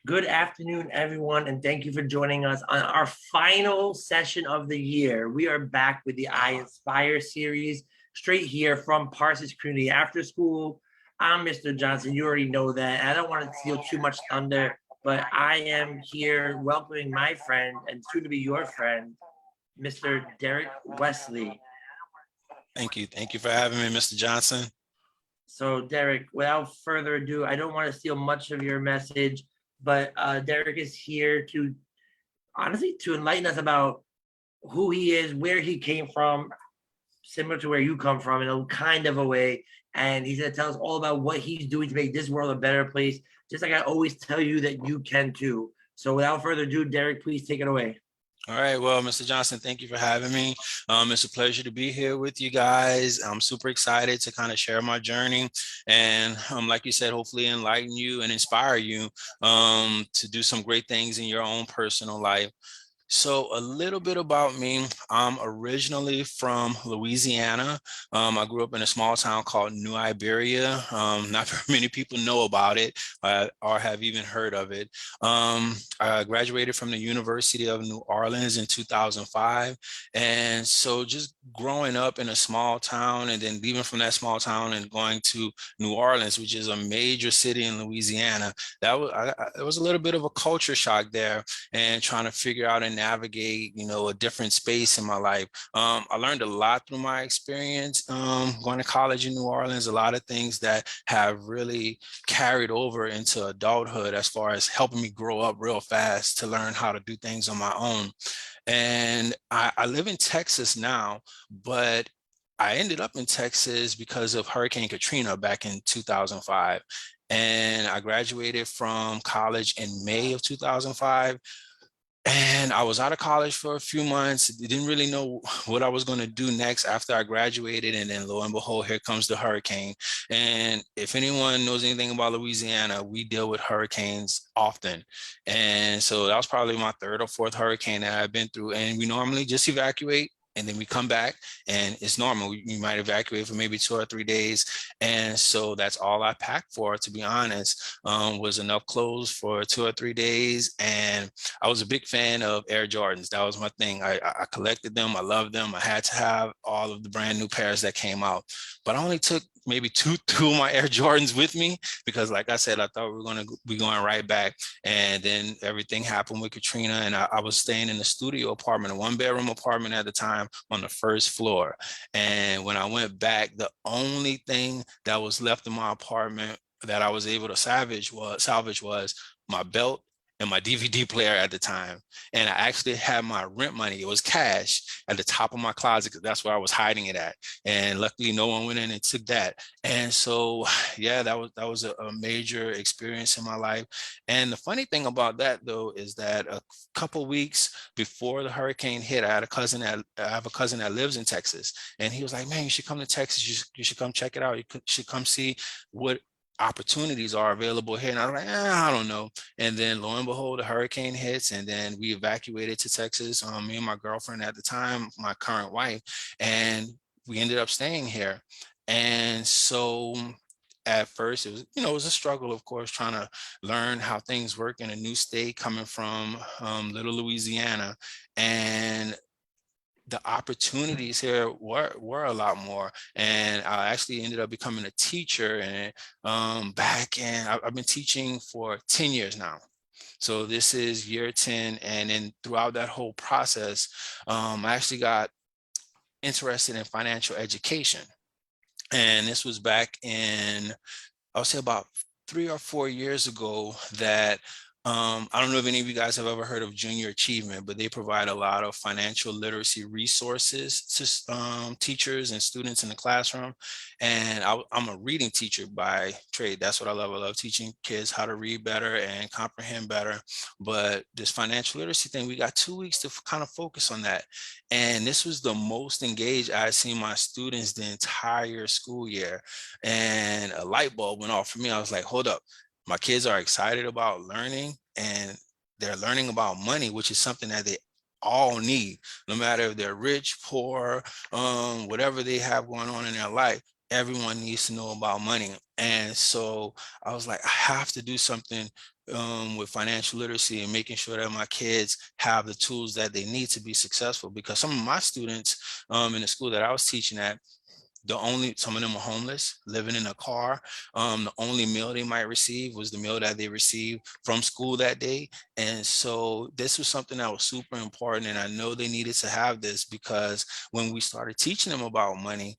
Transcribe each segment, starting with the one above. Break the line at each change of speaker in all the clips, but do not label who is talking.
Good afternoon, everyone, and thank you for joining us on our final session of the year. We are back with the I Inspire series, straight here from Parsons Community After School. I'm Mr. Johnson. You already know that. I don't want to steal too much thunder, but I am here welcoming my friend and soon to be your friend, Mr. Derrick Wesley.
Thank you. Thank you for having me, Mr. Johnson.
So, Derrick, without further ado, I don't want to steal much of your message, but Derrick is here to honestly to enlighten us about who he is, where he came from, similar to where you come from in a kind of a way. And he's gonna tell us all about what he's doing to make this world a better place, just like I always tell you that you can too. So without further ado, Derrick, please take it away.
All right. Well, Mr. Johnson, thank you for having me. It's a pleasure to be here with you guys. I'm super excited to kind of share my journey and, like you said, hopefully enlighten you and inspire you to do some great things in your own personal life. So a little bit about me. I'm originally from Louisiana. I grew up in a small town called New Iberia. Not very many people know about it or have even heard of it. I graduated from the University of New Orleans in 2005. And so just growing up in a small town and then leaving from that small town and going to New Orleans, which is a major city in Louisiana, it was a little bit of a culture shock there and trying to figure out and navigate, a different space in my life. I learned a lot through my experience going to college in New Orleans, a lot of things that have really carried over into adulthood as far as helping me grow up real fast to learn how to do things on my own. And I live in Texas now, but I ended up in Texas because of Hurricane Katrina back in 2005. And I graduated from college in May of 2005. And I was out of college for a few months. Didn't really know what I was going to do next after I graduated. And then lo and behold, here comes the hurricane. And if anyone knows anything about Louisiana, we deal with hurricanes often. And so that was probably my third or fourth hurricane that I've been through. And we normally just evacuate and then we come back and it's normal. We might evacuate for maybe 2 or 3 days. And so that's all I packed for, to be honest, was enough clothes for 2 or 3 days. And I was a big fan of Air Jordans. That was my thing. I collected them. I loved them. I had to have all of the brand new pairs that came out. But I only took maybe two of my Air Jordans with me because, like I said, I thought we were going to be going right back. And then everything happened with Katrina. And I was staying in a studio apartment, a one-bedroom apartment at the time on the first floor. And when I went back, the only thing that was left in my apartment that I was able to salvage was my belt and my DVD player at the time. And I actually had my rent money. It was cash at the top of my closet because that's where I was hiding it at. And luckily no one went in and took that. And so, yeah, that was a major experience in my life. And the funny thing about that though, is that a couple weeks before the hurricane hit, I have a cousin that lives in Texas. And he was like, man, you should come to Texas. You should come check it out. Should come see what opportunities are available here. And I was like, I don't know. And then lo and behold, the hurricane hits, and then we evacuated to Texas. Me and my girlfriend at the time, my current wife, and we ended up staying here. And so at first it was a struggle, of course, trying to learn how things work in a new state coming from little Louisiana. And the opportunities here were a lot more. And I actually ended up becoming a teacher. And I've been teaching for 10 years now. So this is year 10. And then throughout that whole process, I actually got interested in financial education. And this was back in, I would say about 3 or 4 years ago that I don't know if any of you guys have ever heard of Junior Achievement, but they provide a lot of financial literacy resources to teachers and students in the classroom. And I'm a reading teacher by trade. That's what I love. I love teaching kids how to read better and comprehend better. But this financial literacy thing, we got 2 weeks to kind of focus on that. And this was the most engaged I'd seen my students the entire school year. And a light bulb went off for me. I was like, hold up. My kids are excited about learning and they're learning about money, which is something that they all need, no matter if they're rich, poor, whatever they have going on in their life. Everyone needs to know about money. And so I was like, I have to do something with financial literacy and making sure that my kids have the tools that they need to be successful. Because some of my students in the school that I was teaching at, some of them were homeless, living in a car. The only meal they might receive was the meal that they received from school that day. And so this was something that was super important. And I know they needed to have this, because when we started teaching them about money,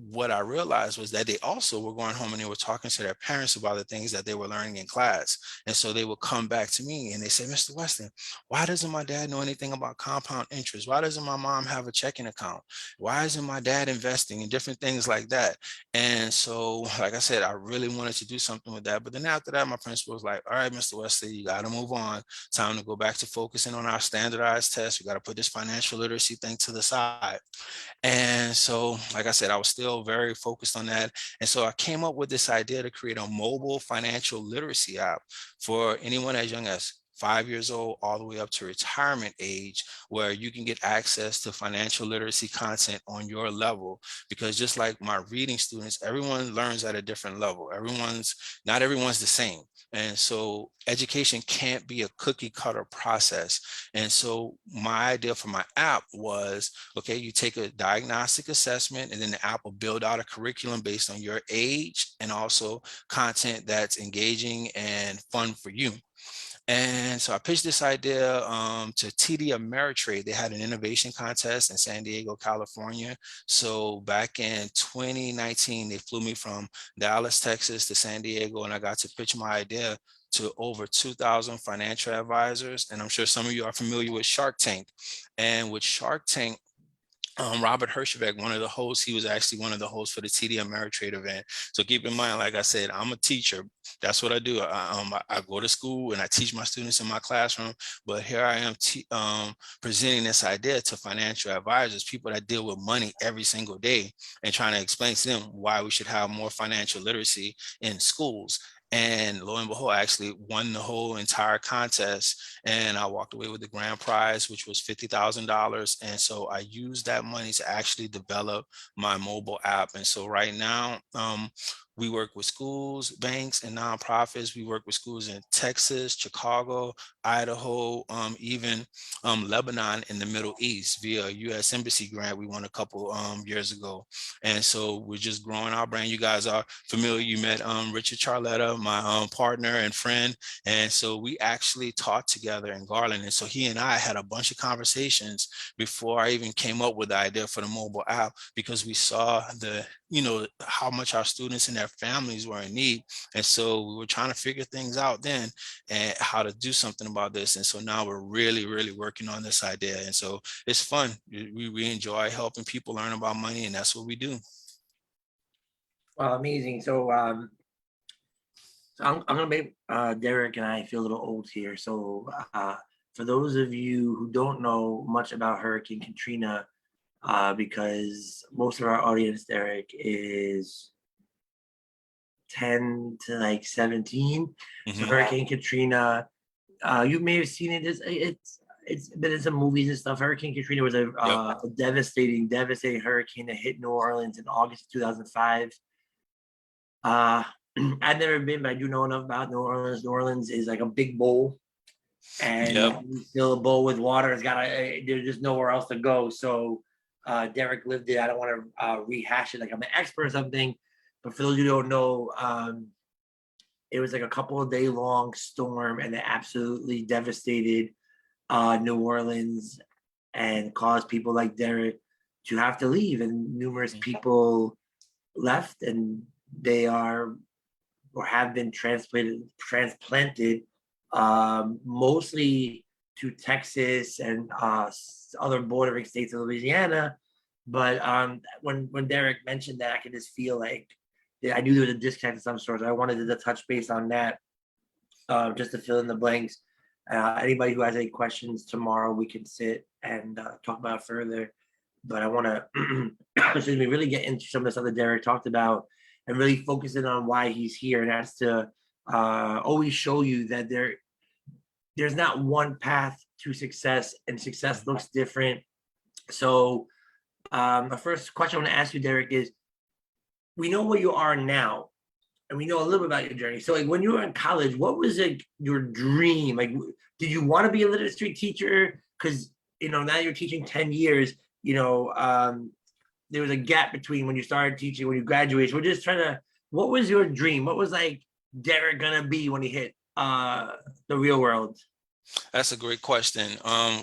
what I realized was that they also were going home and they were talking to their parents about the things that they were learning in class. And so they would come back to me and they say, Mr. Weston, why doesn't my dad know anything about compound interest? Why doesn't my mom have a checking account? Why isn't my dad investing, and different things like that? And so, like I said, I really wanted to do something with that. But then after that, my principal was like, all right, Mr. Wesley, you got to move on. Time to go back to focusing on our standardized tests. We got to put this financial literacy thing to the side. And so, like I said, I was still very focused on that. And so I came up with this idea to create a mobile financial literacy app for anyone as young as 5 years old all the way up to retirement age, where you can get access to financial literacy content on your level. Because just like my reading students, everyone learns at a different level. Not everyone's the same. And so education can't be a cookie cutter process. And so my idea for my app was, okay, you take a diagnostic assessment and then the app will build out a curriculum based on your age and also content that's engaging and fun for you. And so I pitched this idea to TD Ameritrade. They had an innovation contest in San Diego, California. So back in 2019, they flew me from Dallas, Texas to San Diego, and I got to pitch my idea to over 2,000 financial advisors. And I'm sure some of you are familiar with Shark Tank. And with Shark Tank, Robert Hershevek, one of the hosts, he was actually one of the hosts for the TD Ameritrade event. So keep in mind, like I said, I'm a teacher. That's what I do. I go to school and I teach my students in my classroom. But here I am presenting this idea to financial advisors, people that deal with money every single day, and trying to explain to them why we should have more financial literacy in schools. And lo and behold, I actually won the whole entire contest, and I walked away with the grand prize, which was $50,000. And so I used that money to actually develop my mobile app. And so right now, we work with schools, banks, and nonprofits. We work with schools in Texas, Chicago, Idaho, even Lebanon in the Middle East via a U.S. Embassy grant we won a couple years ago. And so we're just growing our brand. You guys are familiar. You met Richard Charletta, my partner and friend. And so we actually taught together in Garland. And so he and I had a bunch of conversations before I even came up with the idea for the mobile app, because we saw how much our students and their families were in need. And so we were trying to figure things out then and how to do something about this. And so now we're really, really working on this idea. And so it's fun. We enjoy helping people learn about money, and that's what we do.
Well, amazing. So I'm gonna make Derrick and I feel a little old here. So for those of you who don't know much about Hurricane Katrina, because most of our audience, Derrick, is 10 to like 17. Mm-hmm. So Hurricane Katrina, you may have seen it. It's been in some movies and stuff. Hurricane Katrina was a devastating hurricane that hit New Orleans in August of 2005. I've never been, but I do know enough about New Orleans. New Orleans is like a big bowl, and you fill a bowl with water. There's just nowhere else to go. So Derrick lived it. I don't want to rehash it like I'm an expert or something, but for those who don't know, it was like a couple of day long storm, and it absolutely devastated New Orleans and caused people like Derrick to have to leave, and numerous people left, and they are or have been transplanted mostly to Texas and other bordering states of Louisiana. But when Derrick mentioned that, I could just feel like I knew there was a disconnect of some sort. I wanted to touch base on that just to fill in the blanks. Anybody who has any questions tomorrow, we can sit and talk about it further. But I want to, excuse me, really get into some of the stuff that Derrick talked about and really focus in on why he's here. And that's to always show you that there's not one path to success, and success looks different. So the first question I want to ask you, Derrick, is we know where you are now, and we know a little bit about your journey. So like when you were in college, what was like your dream? Like, did you want to be a literacy teacher? Because, now you're teaching 10 years, there was a gap between when you started teaching, when you graduated. We're just trying to, what was your dream? What was like Derrick gonna be when he hit the real world?
That's a great question.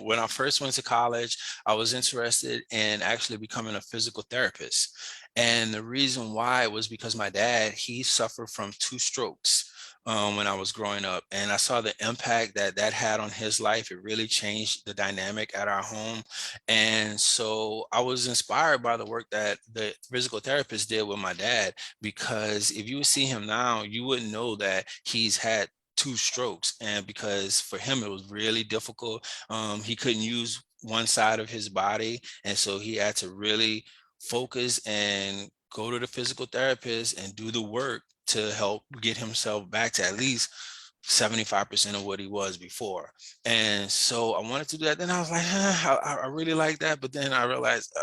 When I first went to college, I was interested in actually becoming a physical therapist. And the reason why was because my dad, he suffered from two strokes when I was growing up. And I saw the impact that that had on his life. It really changed the dynamic at our home. And so I was inspired by the work that the physical therapist did with my dad, because if you would see him now, you wouldn't know that he's had two strokes. And because for him it was really difficult, he couldn't use one side of his body, and so he had to really focus and go to the physical therapist and do the work to help get himself back to at least 75% of what he was before. And so I wanted to do that. Then I was like, I really like that. But then I realized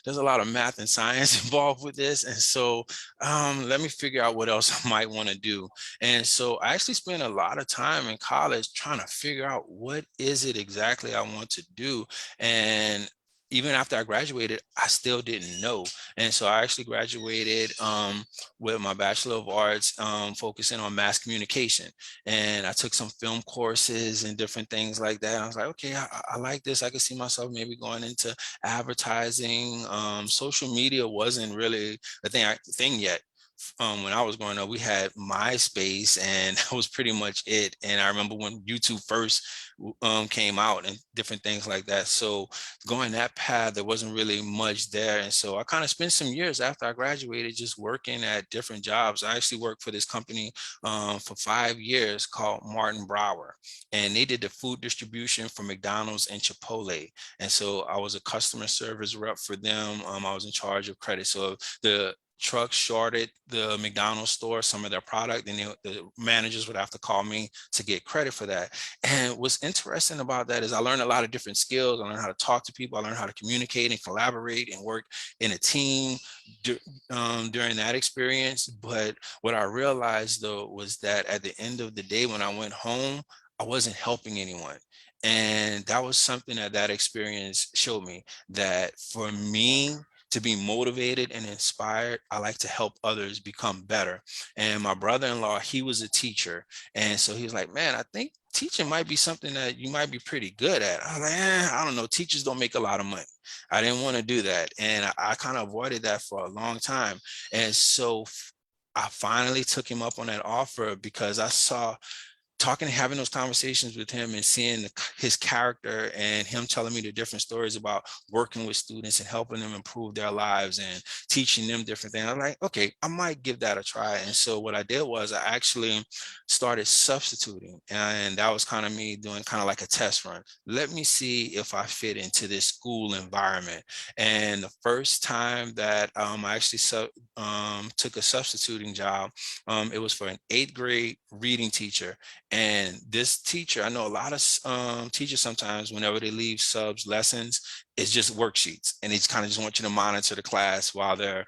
there's a lot of math and science involved with this. And so let me figure out what else I might want to do. And so I actually spent a lot of time in college trying to figure out what is it exactly I want to do. And even after I graduated, I still didn't know. And so I actually graduated with my Bachelor of Arts, focusing on mass communication. And I took some film courses and different things like that. I was like, okay, I like this. I could see myself maybe going into advertising. Social media wasn't really a thing yet. When I was growing up, we had MySpace, and that was pretty much it. And I remember when YouTube first came out and different things like that. So going that path, there wasn't really much there. And so I kind of spent some years after I graduated just working at different jobs. I actually worked for this company for 5 years called Martin Brower, and they did the food distribution for McDonald's and Chipotle. And so I was a customer service rep for them. I was in charge of credit. So the trucks shorted the McDonald's store some of their product, and the managers would have to call me to get credit for that. And what's interesting about that is I learned a lot of different skills. I learned how to talk to people. I learned how to communicate and collaborate and work in a team during that experience. But what I realized though was that at the end of the day, when I went home, I wasn't helping anyone. And that was something that that experience showed me, that for me to be motivated and inspired, I like to help others become better. And my brother-in-law, he was a teacher. And so he was like, man, I think teaching might be something that you might be pretty good at. I was like, I don't know. Teachers don't make a lot of money. I didn't want to do that. And I kind of avoided that for a long time. And so I finally took him up on that offer because I saw, talking, having those conversations with him and seeing his character and him telling me the different stories about working with students and helping them improve their lives and teaching them different things. I'm like, okay, I might give that a try. And so what I did was I actually started substituting, and that was kind of me doing kind of like a test run. Let me see if I fit into this school environment. And the first time that I actually took a substituting job, it was for an 8th grade reading teacher. And this teacher, I know a lot of teachers sometimes whenever they leave subs lessons, it's just worksheets, and they kind of just want you to monitor the class while they're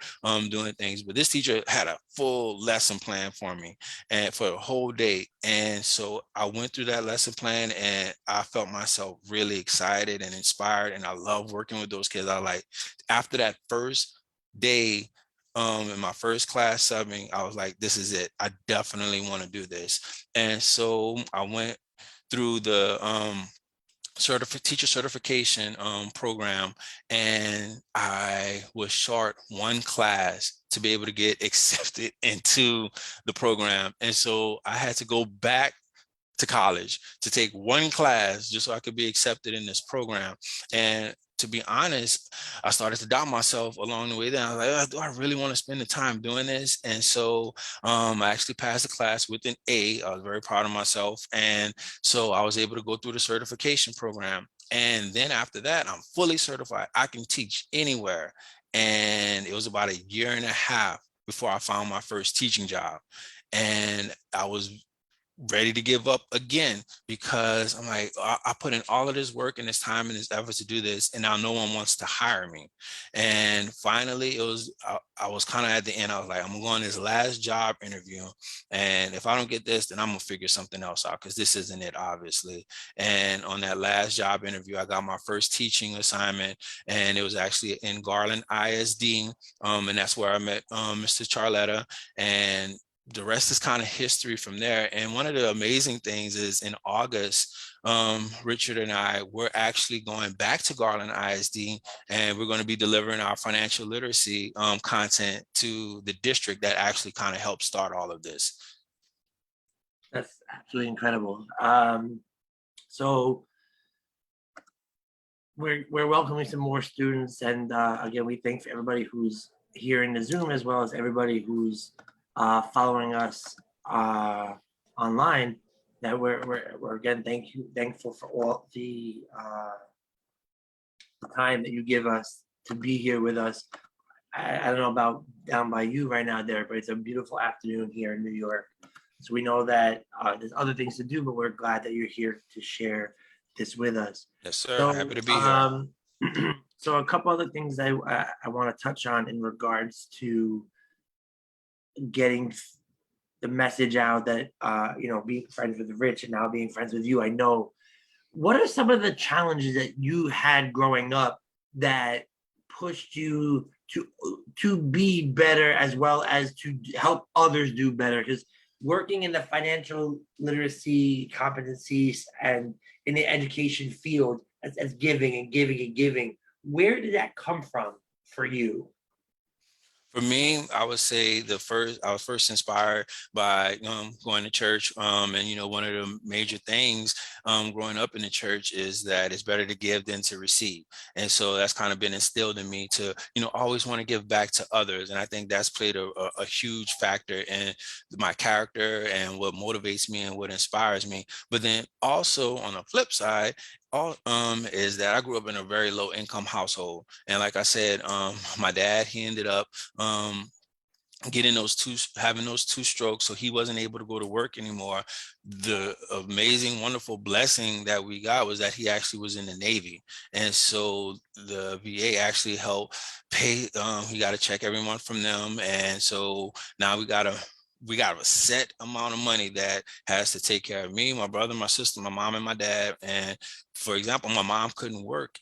doing things. But this teacher had a full lesson plan for me and for the whole day. And so I went through that lesson plan, and I felt myself really excited and inspired. And I love working with those kids. I like, after that first day, in my first class subbing, I was like, this is it. I definitely want to do this. And so I went through the teacher certification program, and I was short one class to be able to get accepted into the program. And so I had to go back to college to take one class just so I could be accepted in this program. And to be honest, I started to doubt myself along the way. Then I was like, do I really want to spend the time doing this? And so I actually passed the class with an A. I was very proud of myself. And so I was able to go through the certification program. And then after that, I'm fully certified. I can teach anywhere. And it was about a year and a half before I found my first teaching job. And I was ready to give up again, because I'm like, I put in all of this work and this time and this effort to do this, and now no one wants to hire me. And finally, I was kind of at the end. I was like, I'm going to this last job interview, and if I don't get this, then I'm gonna figure something else out, because this isn't it, obviously. And on that last job interview, I got my first teaching assignment, and it was actually in Garland ISD, and that's where I met Mr. Charletta, and the rest is kind of history from there. And one of the amazing things is in August, Richard and I, we're actually going back to Garland ISD, and we're going to be delivering our financial literacy content to the district that actually kind of helped start all of this.
That's absolutely incredible. So we're welcoming some more students, and again, we thank everybody who's here in the Zoom, as well as everybody who's following us online. That we're again thankful for all the time that you give us to be here with us. I don't know about down by you right now, Derek, but it's a beautiful afternoon here in New York. So we know that there's other things to do, but we're glad that you're here to share this with us.
Yes, sir.
So,
Happy to be here.
So a couple other things I want to touch on in regards to getting the message out that being friends with Rich and now being friends with you. I know, what are some of the challenges that you had growing up that pushed you to be better, as well as to help others do better? Because working in the financial literacy competencies and in the education field, as giving and giving and giving, where did that come from for you?
For me, I would say I was first inspired by going to church. And one of the major things growing up in the church is that it's better to give than to receive. And so that's kind of been instilled in me to, always want to give back to others. And I think that's played a huge factor in my character and what motivates me and what inspires me. But then also on the flip side, is that I grew up in a very low income household. And like I said, my dad, he ended up having those two strokes, so he wasn't able to go to work anymore. The amazing, wonderful blessing that we got was that he actually was in the Navy, and so the VA actually helped pay. He got a check every month from them, and so now we got a set amount of money that has to take care of me, my brother, my sister, my mom, and my dad. And for example, my mom couldn't work,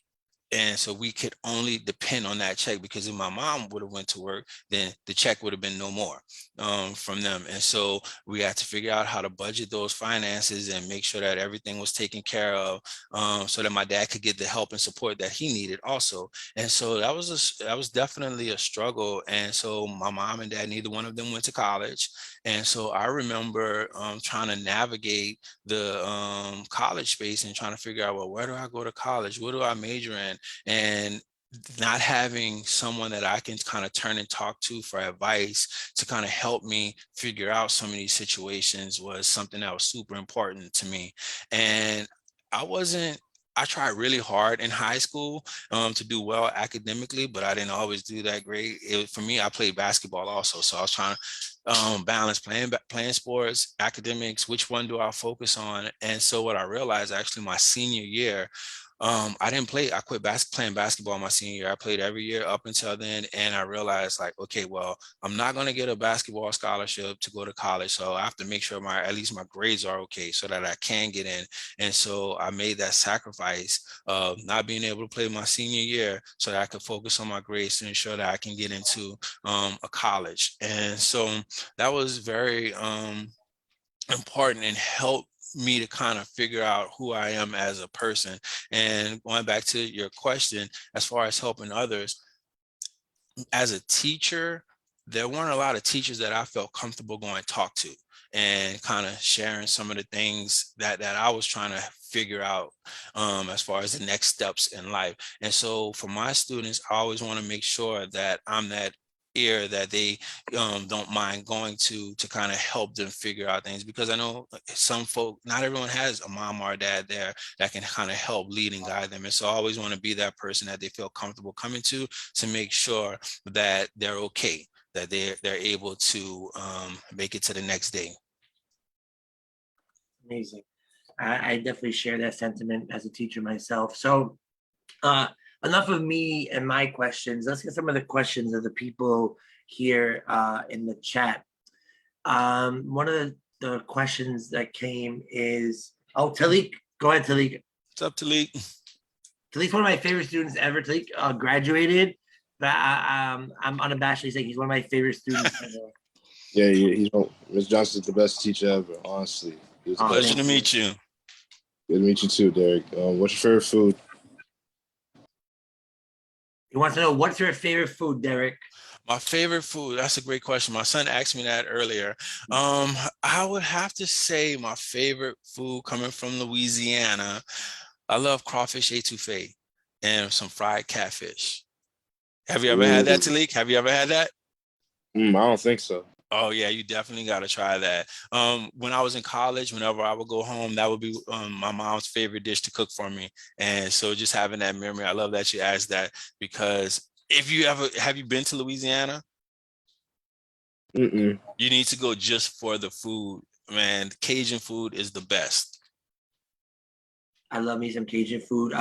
and so we could only depend on that check, because if my mom would have went to work, then the check would have been no more from them. And so we had to figure out how to budget those finances and make sure that everything was taken care of, so that my dad could get the help and support that he needed also. And so that was definitely a struggle. And so my mom and dad, neither one of them went to college. And so I remember trying to navigate the college space and trying to figure out, well, where do I go to college? What do I major in? And not having someone that I can kind of turn and talk to for advice to kind of help me figure out some of these situations was something that was super important to me. And I tried really hard in high school to do well academically, but I didn't always do that great. For me, I played basketball also. So I was trying to balance playing sports, academics, which one do I focus on? And so what I realized actually my senior year, I didn't play. I quit playing basketball my senior year. I played every year up until then. And I realized, like, okay, well, I'm not going to get a basketball scholarship to go to college. So I have to make sure at least my grades are okay so that I can get in. And so I made that sacrifice of not being able to play my senior year so that I could focus on my grades to ensure that I can get into a college. And so that was very important and helped me to kind of figure out who I am as a person. And going back to your question, as far as helping others, as a teacher, there weren't a lot of teachers that I felt comfortable going to talk to and kind of sharing some of the things that I was trying to figure out as far as the next steps in life. And so for my students, I always want to make sure that I'm that ear that they don't mind going to kind of help them figure out things, because I know some folk, not everyone has a mom or a dad there that can kind of help lead and guide them. And so I always want to be that person that they feel comfortable coming to make sure that they're okay, that they're able to make it to the next day.
Amazing. I definitely share that sentiment as a teacher myself. So uh, enough of me and my questions. Let's get some of the questions of the people here in the chat. One of the questions that came is, oh, Talik, go ahead, Talik.
What's up, Talik?
Talik's one of my favorite students ever. Talik graduated, but I'm unabashedly saying he's one of my favorite students ever.
Yeah, Ms. Johnson's the best teacher ever, honestly.
Pleasure to meet you.
Good to meet you too, Derrick. What's your favorite food?
He wants to know, what's your favorite food, Derrick?
My favorite food, that's a great question. My son asked me that earlier. I would have to say my favorite food coming from Louisiana, I love crawfish etouffee and some fried catfish. Have you ever had that, Talik? Have you ever had that?
I don't think so.
Oh yeah, you definitely got to try that. When I was in college, whenever I would go home, that would be my mom's favorite dish to cook for me. And so just having that memory, I love that you asked that, because if you ever, have you been to Louisiana?
Mm-mm.
You need to go just for the food, man. Cajun food is the best.
I love me some Cajun food.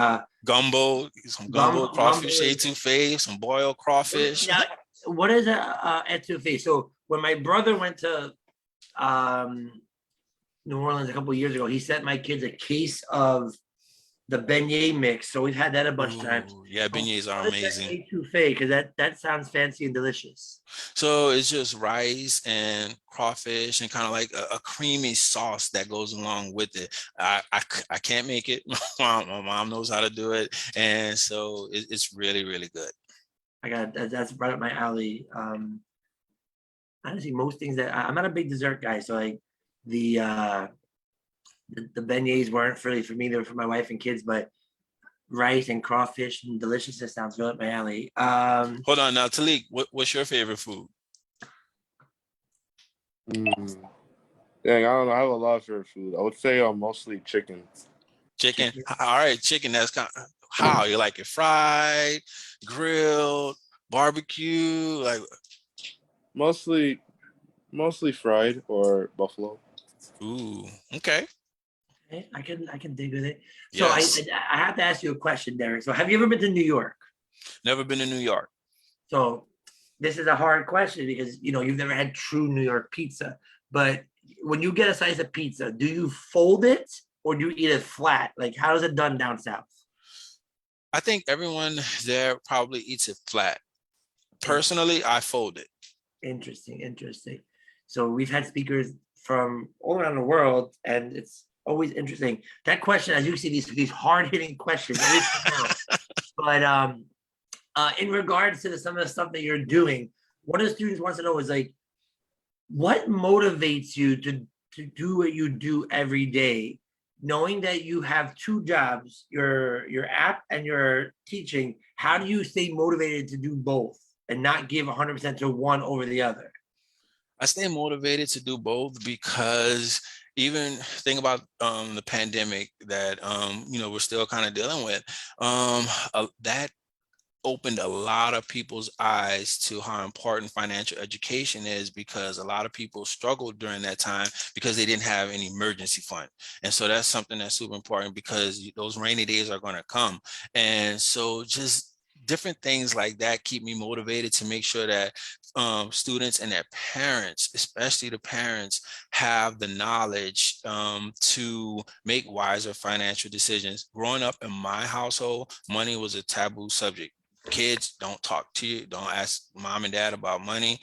Gumbo, some gumbo, crawfish
gumbo
etouffee, some boiled crawfish.
Now, what is a etouffee? So when my brother went to New Orleans a couple of years ago, he sent my kids a case of the beignet mix. So we've had that a bunch of times.
Yeah, beignets are amazing.
Etouffee, because that sounds fancy and delicious.
So it's just rice and crawfish and kind of like a creamy sauce that goes along with it. I can't make it. My mom knows how to do it, and so it's really, really good.
That's right up my alley. Honestly, most things that I'm not a big dessert guy, so like the beignets weren't really for me; they were for my wife and kids. But rice and crawfish and deliciousness sounds right up my alley.
Hold on now, Talik, what's your favorite food?
Dang, I don't know. I have a lot of favorite food. I would say mostly chicken.
Chicken. All right, chicken. That's kind of, how you like it, fried, grilled, barbecue, like
Mostly fried or buffalo.
ooh, okay.
I can dig with it. So
Yes.
I have to ask you a question, Derrick. So have you ever been to New York?
Never been to New York.
So this is a hard question because you've never had true New York pizza. But when you get a slice of pizza, do you fold it or do you eat it flat? Like, how is it done down south?
I think everyone there probably eats it flat. Personally, I fold it.
Interesting. So we've had speakers from all around the world, and it's always interesting. That question, as you see, these hard-hitting questions. But in regards to some of the stuff that you're doing, one of the students wants to know is like, what motivates you to do what you do every day, knowing that you have two jobs, your app and your teaching? How do you stay motivated to do both and not give 100% to one over the other?
I stay motivated to do both because even think about the pandemic that we're still kind of dealing with. That opened a lot of people's eyes to how important financial education is, because a lot of people struggled during that time because they didn't have any emergency fund. And so that's something that's super important, because those rainy days are going to come. And so just different things like that keep me motivated to make sure that students and their parents, especially the parents, have the knowledge to make wiser financial decisions. Growing up in my household, money was a taboo subject. Kids, don't talk to you, don't ask mom and dad about money,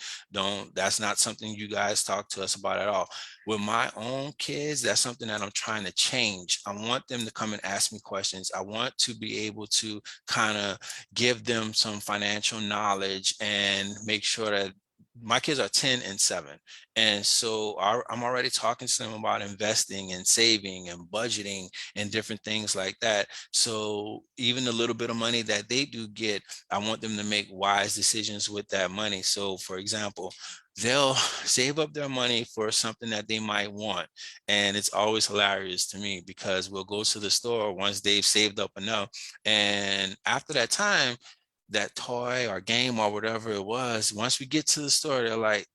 that's not something you guys talk to us about at all. With my own kids, that's something that I'm trying to change. I want them to come and ask me questions. I want to be able to kind of give them some financial knowledge and make sure that my kids are 10 and 7. And so I'm already talking to them about investing and saving and budgeting and different things like that. So even the little bit of money that they do get, I want them to make wise decisions with that money. So for example, they'll save up their money for something that they might want. And it's always hilarious to me, because we'll go to the store once they've saved up enough. And after that time, that toy or game or whatever it was, once we get to the store, they're like,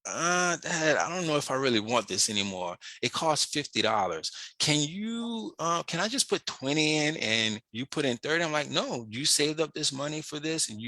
Dad, I don't know if I really want this anymore. It costs $50. Can I just put 20 in and you put in 30? I'm like, no, you saved up this money for this and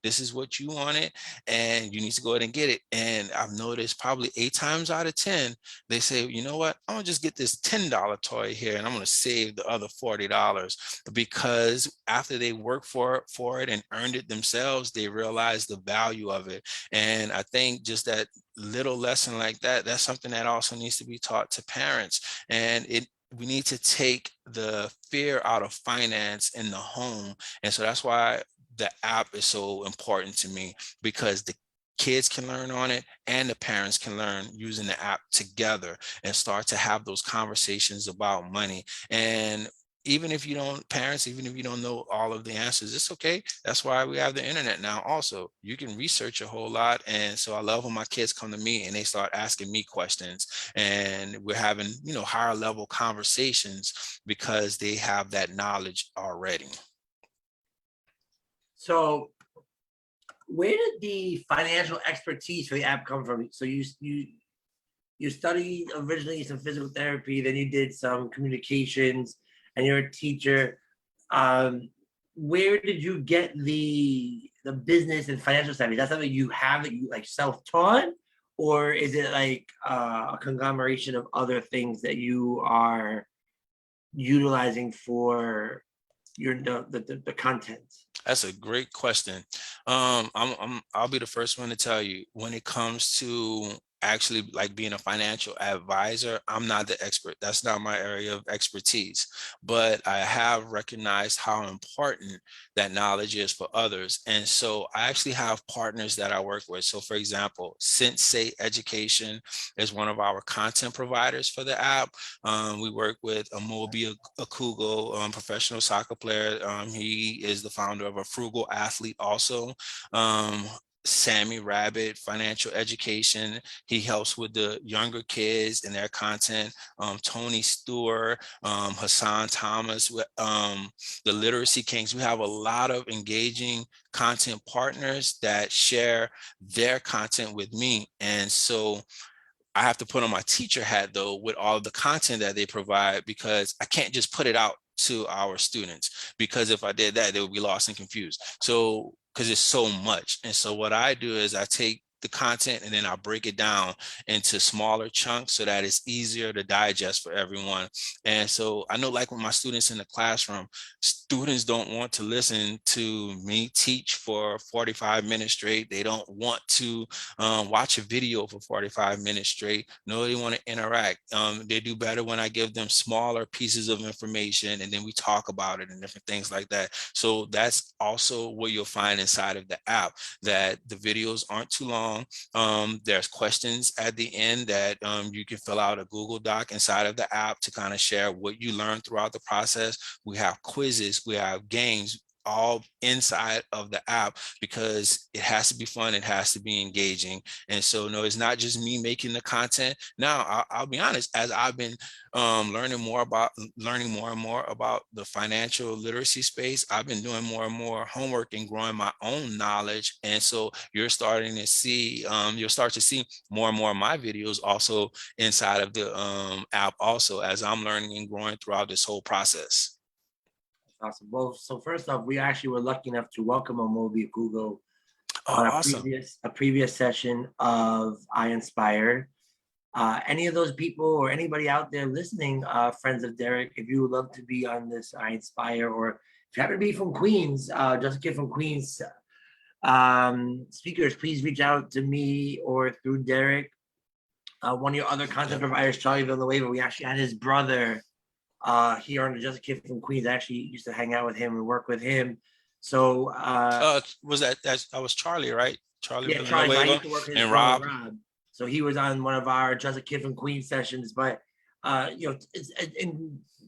this is what you wanted and you need to go ahead and get it. And I've noticed probably 8 times out of 10, they say, you know what, I'm gonna just get this $10 toy here and I'm gonna save the other $40 because after they work for it and earned it themselves, they realize the value of it. And I think just that little lesson like that, that's something that also needs to be taught to parents. And we need to take the fear out of finance in the home. And so that's why the app is so important to me, because the kids can learn on it and the parents can learn using the app together and start to have those conversations about money. And even if you don't know all of the answers, it's okay. That's why we have the internet now. Also, you can research a whole lot. And so I love when my kids come to me and they start asking me questions and we're having, higher level conversations because they have that knowledge already.
So where did the financial expertise for the app come from? So you studied originally some physical therapy, then you did some communications, and you're a teacher. Where did you get the business and financial savvy? Is that something you have that you like self-taught, or is it like a conglomeration of other things that you are utilizing for the content?
That's a great question. I'll be the first one to tell you, when it comes to actually like being a financial advisor, I'm not the expert. That's not my area of expertise, but I have recognized how important that knowledge is for others. And so I actually have partners that I work with. So for example, Sensei Education is one of our content providers for the app. We work with Amobi Akugo, professional soccer player. He is the founder of A Frugal Athlete also. Sammy Rabbit, Financial Education. He helps with the younger kids and their content. Tony Stewart, Hassan Thomas, the Literacy Kings. We have a lot of engaging content partners that share their content with me. And so I have to put on my teacher hat though with all of the content that they provide, because I can't just put it out to our students, because if I did that, they would be lost and confused. So, because it's so much. And so what I do is I take the content and then I break it down into smaller chunks so that it's easier to digest for everyone. And so I know, like with my students in the classroom, students don't want to listen to me teach for 45 minutes straight. They don't want to watch a video for 45 minutes straight. No, they want to interact. They do better when I give them smaller pieces of information and then we talk about it and different things like that. So that's also what you'll find inside of the app, that the videos aren't too long. There's questions at the end that you can fill out a Google Doc inside of the app to kind of share what you learned throughout the process. We have quizzes, we have games, all inside of the app, because it has to be fun, it has to be engaging. And so no, it's not just me making the content. Now I'll be honest, as I've been learning more and more about the financial literacy space, I've been doing more and more homework and growing my own knowledge. And so you'll start to see more and more of my videos also inside of the app also, as I'm learning and growing throughout this whole process.
Awesome. Well, so first off, we actually were lucky enough to welcome Amobi Akugo on
Awesome.
a previous session of I Inspire. Any of those people or anybody out there listening, friends of Derrick, if you would love to be on this I Inspire, or if you happen to be from Queens, just a kid from Queens, speakers, please reach out to me or through Derrick. One of your other content providers, Charlie Villanueva, we actually had his brother here on the Just a Kid from Queens. I actually used to hang out with him and work with him. So
was that was Charlie, right? Charlie
Charlie. So I
Villanueva
used to work with his
and
brother
Rob.
Rob. So he was on one of our Just a Kid from Queens sessions. But it's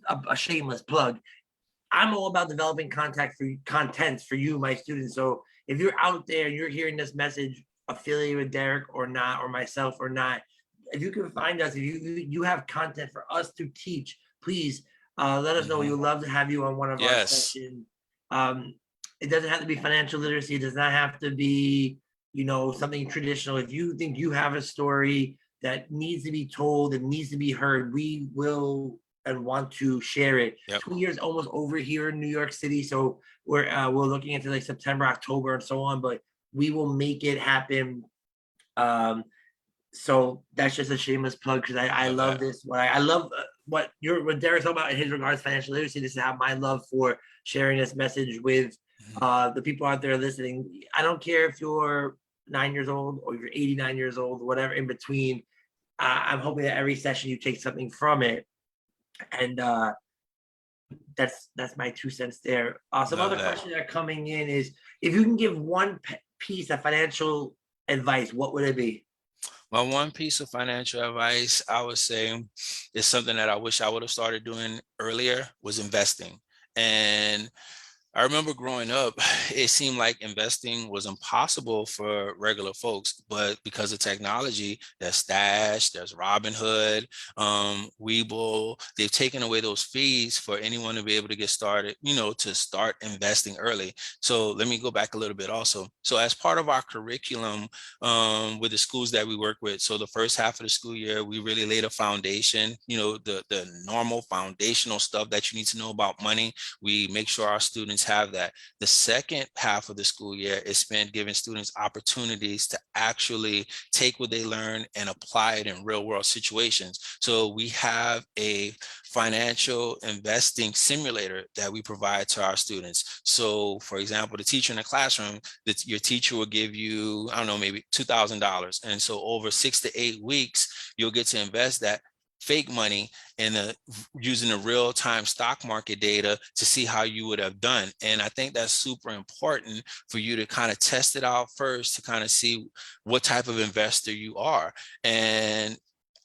a shameless plug. I'm all about developing content for you, my students. So if you're out there and you're hearing this message, affiliated with Derrick or not, or myself or not, if you can find us, if you have content for us to teach, please let us know. We would love to have you on one of our sessions. It doesn't have to be financial literacy. It does not have to be, something traditional, if you think you have a story that needs to be told and needs to be heard, we will and want to share it.
Yep.
2 years almost over here in New York City, so we're looking into like September, October, and so on. But we will make it happen. So that's just a shameless plug because I love this. I love what Derek's talking about in his regards financial literacy. This is how my love for sharing this message with the people out there listening. I don't care if you're 9 years old or you're 89 years old, whatever in between. I'm hoping that every session you take something from it, and that's my 2 cents there. Some
Love
other
that.
questions that are coming in is if you can give one piece of financial advice, what would it be?
Well, one piece of financial advice I would say is something that I wish I would have started doing earlier was investing. And I remember growing up, it seemed like investing was impossible for regular folks, but because of technology, there's Stash, there's Robinhood, Webull, they've taken away those fees for anyone to be able to get started, to start investing early. So let me go back a little bit also. So as part of our curriculum with the schools that we work with, so the first half of the school year, we really laid a foundation, the normal foundational stuff that you need to know about money. We make sure our students have that. The second half of the school year is spent giving students opportunities to actually take what they learn and apply it in real world situations. So we have a financial investing simulator that we provide to our students. So for example, the teacher in the classroom, your teacher will give you, I don't know, maybe $2,000. And so over 6 to 8 weeks, you'll get to invest that fake money in using the real-time stock market data to see how you would have done. And I think that's super important for you to kind of test it out first to kind of see what type of investor you are. And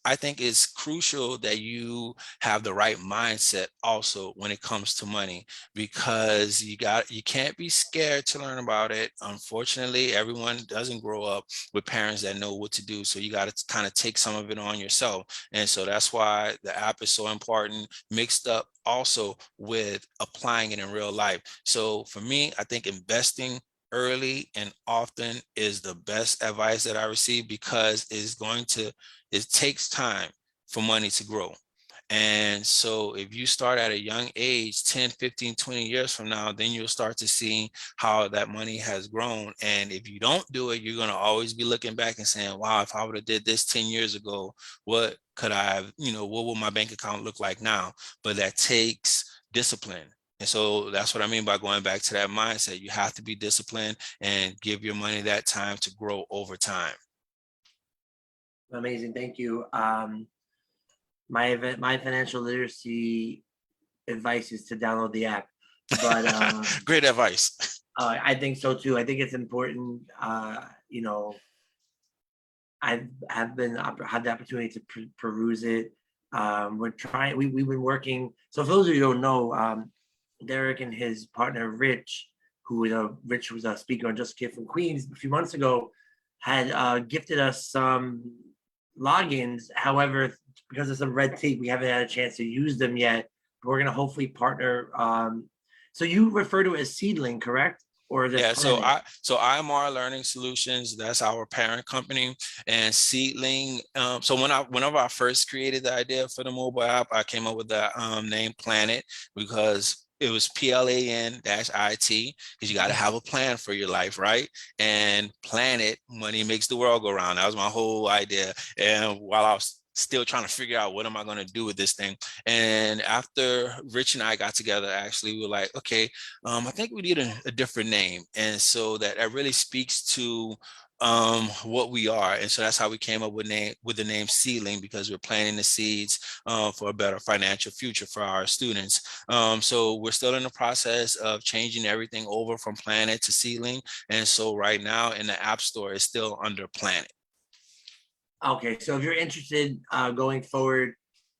I think it's crucial that you have the right mindset also when it comes to money, because you can't be scared to learn about it. Unfortunately, everyone doesn't grow up with parents that know what to do. So you got to kind of take some of it on yourself. And so that's why the app is so important, mixed up also with applying it in real life. So for me, I think investing early and often is the best advice that I receive, because it takes time for money to grow. And so if you start at a young age, 10, 15, 20 years from now, then you'll start to see how that money has grown. And if you don't do it, you're going to always be looking back and saying, wow, if I would have did this 10 years ago, what could I have, what will my bank account look like now? But that takes discipline. And so that's what I mean by going back to that mindset. You have to be disciplined and give your money that time to grow over time.
Amazing. Thank you. My financial literacy advice is to download the app, but
Great advice.
I think so too. I think it's important. I've had the opportunity to peruse it. We've been working. So for those of you who don't know, Derrick and his partner Rich, Rich was a speaker on Just a Kid from Queens a few months ago, had gifted us some logins. However, because of some red tape, we haven't had a chance to use them yet. But we're gonna hopefully partner. So you refer to it as Seedlyng, correct? Or is it
Yeah, so iMar Learning Solutions, that's our parent company, and Seedlyng. So whenever I first created the idea for the mobile app, I came up with the name Planet, because it was PLAN-IT, because you got to have a plan for your life, right? And planet, money makes the world go round. That was my whole idea. And while I was still trying to figure out what am I going to do with this thing. And after Rich and I got together, actually, we were like, okay, I think we need a different name. And so that really speaks to what we are. And so that's how we came up with the name Seedlyng, because we're planting the seeds for a better financial future for our students. So we're still in the process of changing everything over from Planet to Seedlyng. And so right now in the App Store, it's still under Planet.
Okay, so if you're interested going forward,